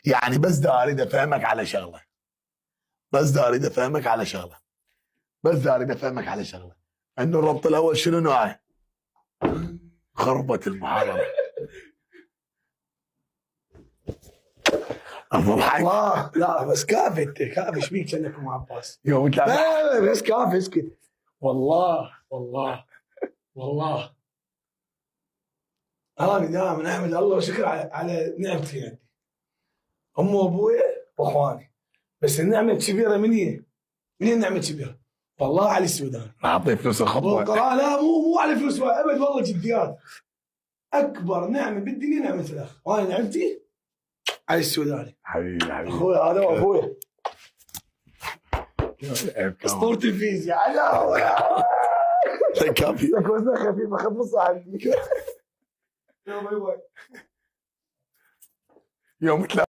يعني بس ده اريد افهمك على شغله انه الربط الاول شنو نوعه؟ خربت المحاضره. الله لا بس كافي انت كافي ايش بيك كانك ام عباس؟ يوم لا بس كافي اسكت. والله انا دائما احمد الله وشكر على نعمتي عندي. امي وابوي واخواني. بس النعمه الكبيره من هي؟ من هي النعمه الكبيره؟ والله علي السوداني. اعطيه فلوس الخطوه. والقراءه لا مو على فلوس ابد والله جديات. اكبر نعمه بالدنيا نعمه الاخ، وانا نعمتي علي السوداني. حبيبي اخوي هذا واخوي اسطورة الفيزياء. كافي. لك وزنها خفيف اخذ نص عندي. يوم